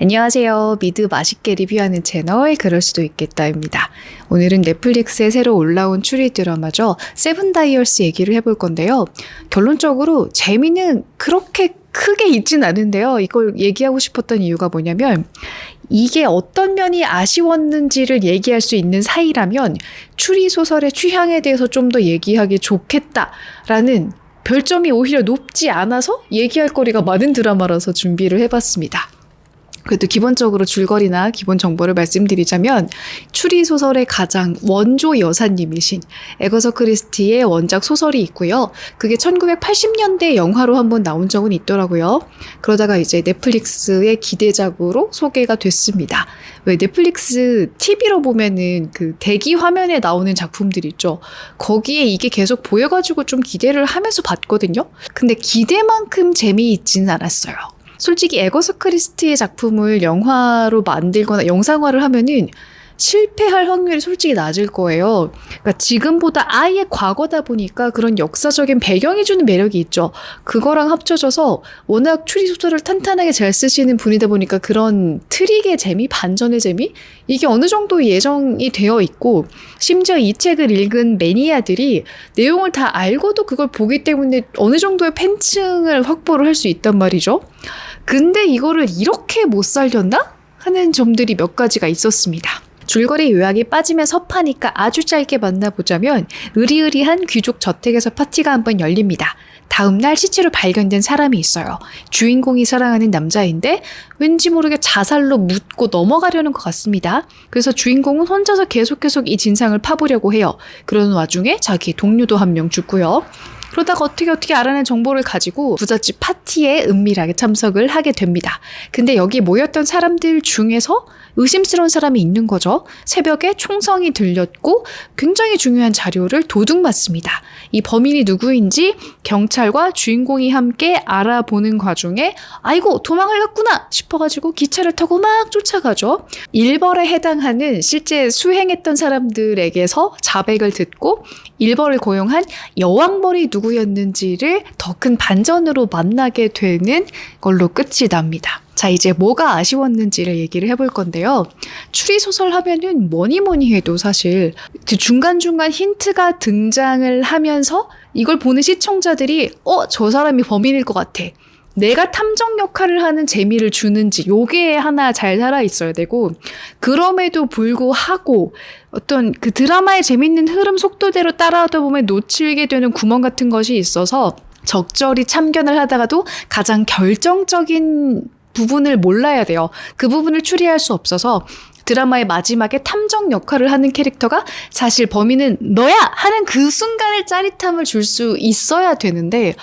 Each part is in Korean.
안녕하세요. 미드 맛있게 리뷰하는 채널 그럴 수도 있겠다입니다. 오늘은 넷플릭스에 새로 올라온 추리 드라마죠. 세븐 다이얼스 얘기를 해볼 건데요. 결론적으로 재미는 그렇게 크게 있진 않은데요. 이걸 얘기하고 싶었던 이유가 뭐냐면 이게 어떤 면이 아쉬웠는지를 얘기할 수 있는 사이라면 추리소설의 취향에 대해서 좀 더 얘기하기 좋겠다라는 별점이 오히려 높지 않아서 얘기할 거리가 많은 드라마라서 준비를 해봤습니다. 그래도 기본적으로 줄거리나 기본 정보를 말씀드리자면 추리소설의 가장 원조 여사님이신 에거서 크리스티의 원작 소설이 있고요. 그게 1980년대 영화로 한번 나온 적은 있더라고요. 그러다가 이제 넷플릭스의 기대작으로 소개가 됐습니다. 왜 넷플릭스 TV로 보면은 그 대기 화면에 나오는 작품들 있죠. 거기에 이게 계속 보여가지고 좀 기대를 하면서 봤거든요. 근데 기대만큼 재미있지는 않았어요. 솔직히 에거서 크리스티의 작품을 영화로 만들거나 영상화를 하면은 실패할 확률이 솔직히 낮을 거예요. 그러니까 지금보다 아예 과거다 보니까 그런 역사적인 배경이 주는 매력이 있죠. 그거랑 합쳐져서 워낙 추리소설을 탄탄하게 잘 쓰시는 분이다 보니까 그런 트릭의 재미, 반전의 재미? 이게 어느 정도 예정이 되어 있고 심지어 이 책을 읽은 매니아들이 내용을 다 알고도 그걸 보기 때문에 어느 정도의 팬층을 확보를 할 수 있단 말이죠. 근데 이거를 이렇게 못 살렸나? 하는 점들이 몇 가지가 있었습니다. 줄거리 요약이 빠지면 섭하니까 아주 짧게 만나보자면 으리으리한 귀족 저택에서 파티가 한번 열립니다. 다음날 시체로 발견된 사람이 있어요. 주인공이 사랑하는 남자인데 왠지 모르게 자살로 묻고 넘어가려는 것 같습니다. 그래서 주인공은 혼자서 계속 이 진상을 파보려고 해요. 그러는 와중에 자기 동료도 한 명 죽고요. 그러다가 어떻게 알아낸 정보를 가지고 부잣집 파티에 은밀하게 참석을 하게 됩니다. 근데 여기 모였던 사람들 중에서 의심스러운 사람이 있는 거죠. 새벽에 총성이 들렸고 굉장히 중요한 자료를 도둑맞습니다. 이 범인이 누구인지 경찰과 주인공이 함께 알아보는 과정에 아이고 도망을 갔구나 싶어가지고 기차를 타고 막 쫓아가죠. 일벌에 해당하는 실제 수행했던 사람들에게서 자백을 듣고 일벌을 고용한 여왕벌이 누구였는지를 더 큰 반전으로 만나게 되는 걸로 끝이 납니다. 자, 이제 뭐가 아쉬웠는지를 얘기를 해볼 건데요. 추리소설 하면은 뭐니 해도 사실 중간중간 힌트가 등장을 하면서 이걸 보는 시청자들이 저 사람이 범인일 것 같아. 내가 탐정 역할을 하는 재미를 주는지 요게 하나 잘 살아있어야 되고 그럼에도 불구하고 어떤 그 드라마의 재밌는 흐름 속도대로 따라하다 보면 놓치게 되는 구멍 같은 것이 있어서 적절히 참견을 하다가도 가장 결정적인 부분을 몰라야 돼요. 그 부분을 추리할 수 없어서 드라마의 마지막에 탐정 역할을 하는 캐릭터가 사실 범인은 너야! 하는 그 순간의 짜릿함을 줄 수 있어야 되는데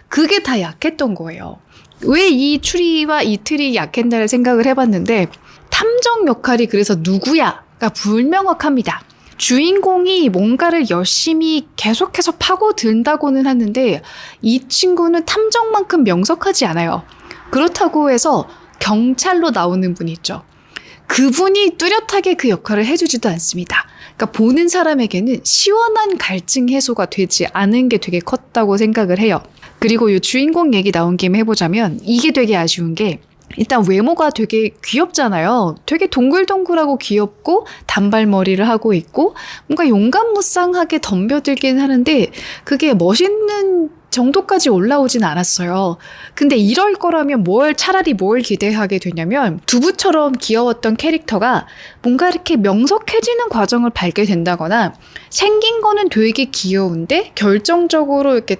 그게 다 약했던 거예요. 왜 이 추리와 이 틀이 약했나를 생각을 해봤는데 탐정 역할이 그래서 누구야가 불명확합니다. 주인공이 뭔가를 열심히 계속해서 파고든다고는 하는데 이 친구는 탐정만큼 명석하지 않아요. 그렇다고 해서 경찰로 나오는 분이 있죠. 그분이 뚜렷하게 그 역할을 해주지도 않습니다. 그러니까 보는 사람에게는 시원한 갈증 해소가 되지 않은 게 되게 컸다고 생각을 해요. 그리고 이 주인공 얘기 나온 김에 해보자면 이게 되게 아쉬운 게 일단 외모가 되게 귀엽잖아요. 되게 동글동글하고 귀엽고 단발머리를 하고 있고 뭔가 용감무쌍하게 덤벼들긴 하는데 그게 멋있는 정도까지 올라오진 않았어요. 근데 이럴 거라면 차라리 뭘 기대하게 되냐면 두부처럼 귀여웠던 캐릭터가 뭔가 이렇게 명석해지는 과정을 밟게 된다거나 생긴 거는 되게 귀여운데 결정적으로 이렇게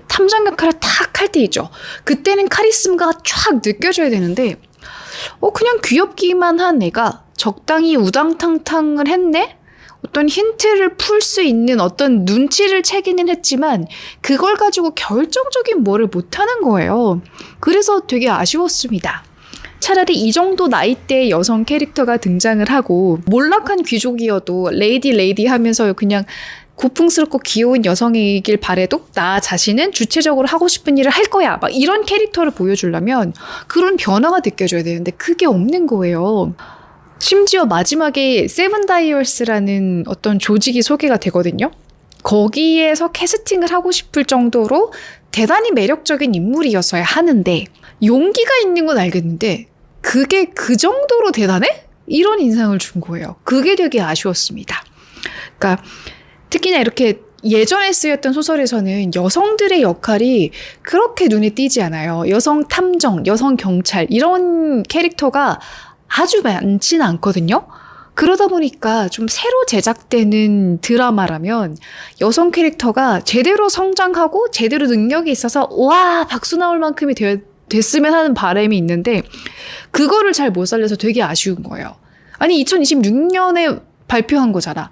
탐정 역할을 탁 할 때 있죠. 그때는 카리스마가 쫙 느껴져야 되는데 그냥 귀엽기만 한 애가 적당히 우당탕탕을 했네? 어떤 힌트를 풀 수 있는 어떤 눈치를 채기는 했지만 그걸 가지고 결정적인 뭐를 못하는 거예요. 그래서 되게 아쉬웠습니다. 차라리 이 정도 나이대의 여성 캐릭터가 등장을 하고 몰락한 귀족이어도 레이디 하면서 그냥 고풍스럽고 귀여운 여성이길 바래도 나 자신은 주체적으로 하고 싶은 일을 할 거야. 막 이런 캐릭터를 보여주려면 그런 변화가 느껴져야 되는데 그게 없는 거예요. 심지어 마지막에 세븐 다이얼스라는 어떤 조직이 소개가 되거든요. 거기에서 캐스팅을 하고 싶을 정도로 대단히 매력적인 인물이었어야 하는데 용기가 있는 건 알겠는데 그게 그 정도로 대단해? 이런 인상을 준 거예요. 그게 되게 아쉬웠습니다. 그러니까 특히나 이렇게 예전에 쓰였던 소설에서는 여성들의 역할이 그렇게 눈에 띄지 않아요. 여성 탐정, 여성 경찰 이런 캐릭터가 아주 많지는 않거든요. 그러다 보니까 좀 새로 제작되는 드라마라면 여성 캐릭터가 제대로 성장하고 제대로 능력이 있어서 와 박수 나올 만큼이 됐으면 하는 바람이 있는데 그거를 잘 못 살려서 되게 아쉬운 거예요. 아니 2026년에 발표한 거잖아.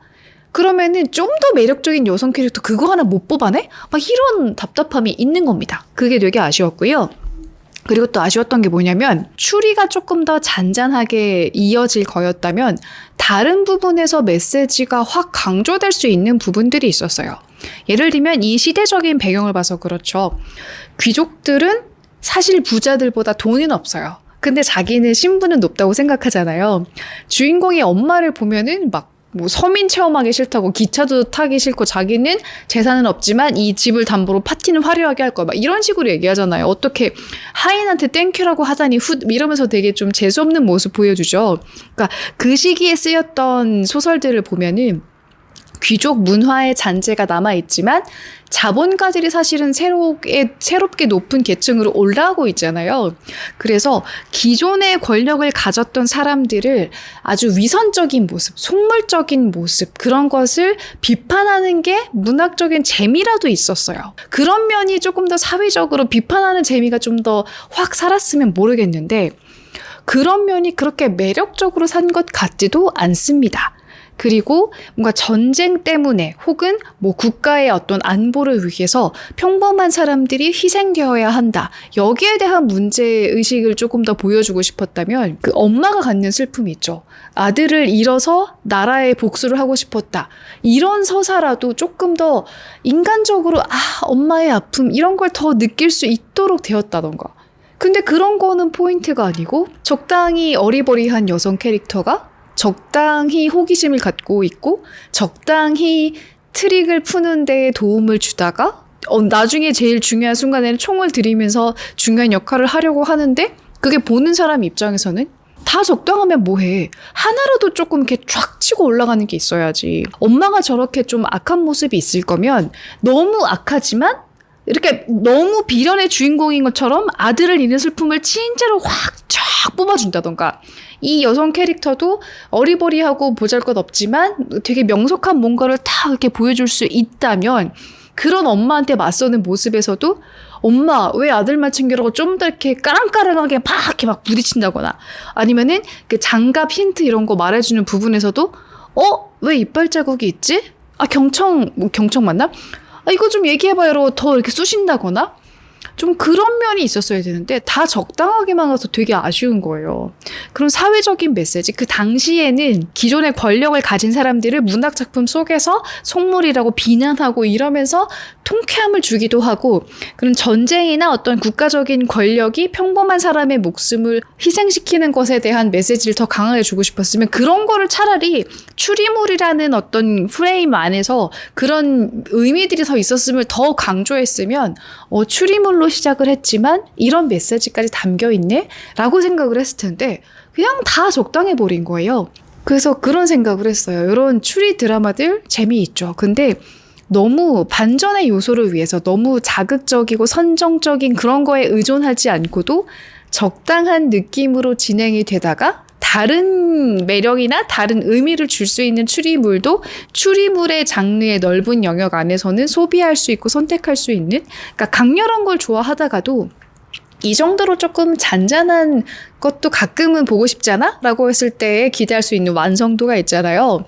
그러면은 좀 더 매력적인 여성 캐릭터 그거 하나 못 뽑아내? 막 이런 답답함이 있는 겁니다. 그게 되게 아쉬웠고요. 그리고 또 아쉬웠던 게 뭐냐면 추리가 조금 더 잔잔하게 이어질 거였다면 다른 부분에서 메시지가 확 강조될 수 있는 부분들이 있었어요. 예를 들면 이 시대적인 배경을 봐서 그렇죠. 귀족들은 사실 부자들보다 돈은 없어요. 근데 자기는 신분은 높다고 생각하잖아요. 주인공의 엄마를 보면은 막 뭐 서민 체험하기 싫다고 기차도 타기 싫고 자기는 재산은 없지만 이 집을 담보로 파티는 화려하게 할 거야. 막 이런 식으로 얘기하잖아요. 어떻게 하인한테 땡큐라고 하다니 이러면서 되게 좀 재수없는 모습 보여주죠. 그러니까 그 시기에 쓰였던 소설들을 보면은 귀족 문화의 잔재가 남아있지만 자본가들이 사실은 새롭게 높은 계층으로 올라오고 있잖아요. 그래서 기존의 권력을 가졌던 사람들을 아주 위선적인 모습, 속물적인 모습 그런 것을 비판하는 게 문학적인 재미라도 있었어요. 그런 면이 조금 더 사회적으로 비판하는 재미가 좀 더 확 살았으면 모르겠는데 그런 면이 그렇게 매력적으로 산 것 같지도 않습니다. 그리고 뭔가 전쟁 때문에 혹은 뭐 국가의 어떤 안보를 위해서 평범한 사람들이 희생되어야 한다. 여기에 대한 문제의식을 조금 더 보여주고 싶었다면 그 엄마가 갖는 슬픔이 있죠. 아들을 잃어서 나라에 복수를 하고 싶었다. 이런 서사라도 조금 더 인간적으로 엄마의 아픔 이런 걸 더 느낄 수 있도록 되었다던가. 근데 그런 거는 포인트가 아니고 적당히 어리버리한 여성 캐릭터가 적당히 호기심을 갖고 있고 적당히 트릭을 푸는 데 도움을 주다가 나중에 제일 중요한 순간에는 총을 들이면서 중요한 역할을 하려고 하는데 그게 보는 사람 입장에서는 다 적당하면 뭐해. 하나라도 조금 이렇게 쫙 치고 올라가는 게 있어야지. 엄마가 저렇게 좀 악한 모습이 있을 거면 너무 악하지만 이렇게 너무 비련의 주인공인 것처럼 아들을 잃는 슬픔을 진짜로 확 쫙 뽑아준다던가 이 여성 캐릭터도 어리버리하고 보잘것없지만 되게 명석한 뭔가를 다 이렇게 보여줄 수 있다면 그런 엄마한테 맞서는 모습에서도 엄마 왜 아들만 챙기라고 좀 더 이렇게 까랑까랑하게 막 부딪힌다거나 아니면은 그 장갑 힌트 이런 거 말해주는 부분에서도 왜 이빨 자국이 있지? 경청 맞나? 이거 좀 얘기해봐요. 더 이렇게 쑤신다거나 좀 그런 면이 있었어야 되는데 다 적당하게만 가서 되게 아쉬운 거예요. 그런 사회적인 메시지 그 당시에는 기존의 권력을 가진 사람들을 문학작품 속에서 속물이라고 비난하고 이러면서 통쾌함을 주기도 하고 그런 전쟁이나 어떤 국가적인 권력이 평범한 사람의 목숨을 희생시키는 것에 대한 메시지를 더 강하게 주고 싶었으면 그런 거를 차라리 추리물이라는 어떤 프레임 안에서 그런 의미들이 더 있었음을 더 강조했으면 추리물로 시작을 했지만 이런 메시지까지 담겨있네? 라고 생각을 했을 텐데 그냥 다 적당해 버린 거예요. 그래서 그런 생각을 했어요. 이런 추리 드라마들 재미있죠. 근데 너무 반전의 요소를 위해서 너무 자극적이고 선정적인 그런 거에 의존하지 않고도 적당한 느낌으로 진행이 되다가 다른 매력이나 다른 의미를 줄 수 있는 추리물도 추리물의 장르의 넓은 영역 안에서는 소비할 수 있고 선택할 수 있는 그러니까 강렬한 걸 좋아하다가도 이 정도로 조금 잔잔한 것도 가끔은 보고 싶잖아? 라고 했을 때 기대할 수 있는 완성도가 있잖아요.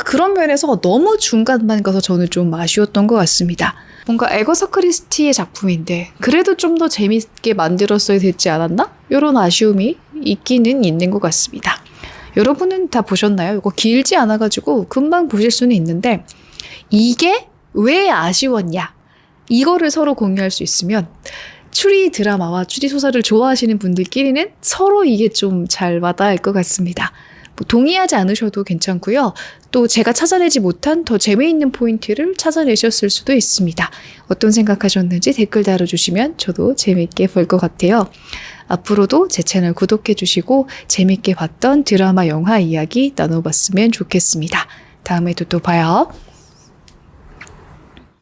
그런 면에서 너무 중간만 가서 저는 좀 아쉬웠던 것 같습니다. 뭔가 에거사 크리스티의 작품인데 그래도 좀 더 재밌게 만들었어야 됐지 않았나? 이런 아쉬움이 있기는 있는 것 같습니다. 여러분은 다 보셨나요? 이거 길지 않아가지고 금방 보실 수는 있는데 이게 왜 아쉬웠냐? 이거를 서로 공유할 수 있으면 추리 드라마와 추리 소설을 좋아하시는 분들끼리는 서로 이게 좀 잘 와닿을 것 같습니다. 동의하지 않으셔도 괜찮고요. 또 제가 찾아내지 못한 더 재미있는 포인트를 찾아내셨을 수도 있습니다. 어떤 생각하셨는지 댓글 달아주시면 저도 재미있게 볼 것 같아요. 앞으로도 제 채널 구독해 주시고 재밌게 봤던 드라마, 영화 이야기 나눠봤으면 좋겠습니다. 다음에도 또 봐요.